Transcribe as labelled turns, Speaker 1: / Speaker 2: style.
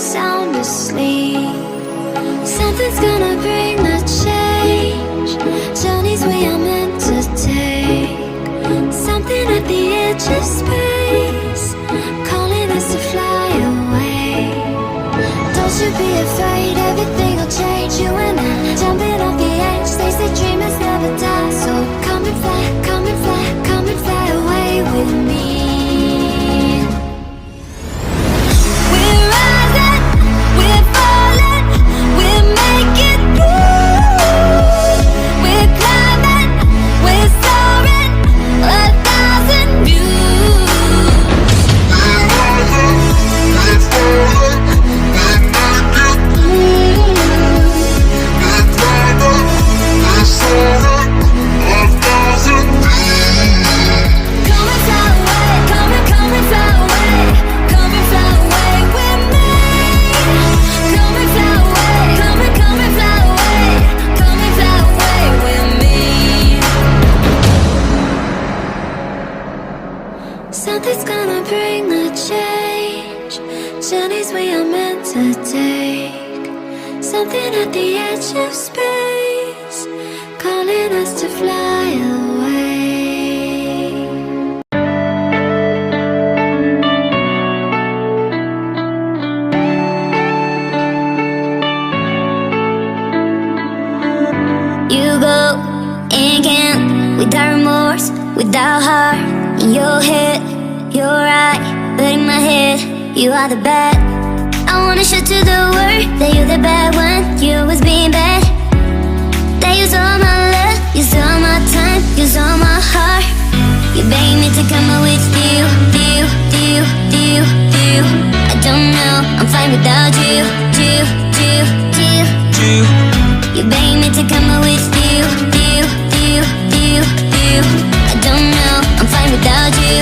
Speaker 1: sound asleep. Something's gonna bring the change. Journeys we are meant to take. Something at the edge of space, calling us to fly away. Don't you be afraid, everything will change. You and I, jumping off the edge. They say dreamers never die. So come and fly, come and fly, come and fly away with me. We're rising, we're falling, we're making through. We're climbing, we're soaring, 1,000 views.
Speaker 2: We're rising, we're falling, we're making through. We're climbing, we're soaring, 1,000 views.
Speaker 1: Come and fly away, come and fly away, come and fly away with me. Come and fly away, come and fly away, come and fly away with me. Something's gonna bring the change. Journeys we are meant to take. Something at the edge of space, calling us to fly away. You go and can't, without remorse, without heart. In your head, you're right, but in my head, you are the bad. I wanna show to the world that you're the bad one. You always being bad. That use all my love, use all my time, use all my heart. You beg me to come out with you. I don't know, I'm fine without you. You beg me to come out with you. I don't know, I'm fine without you.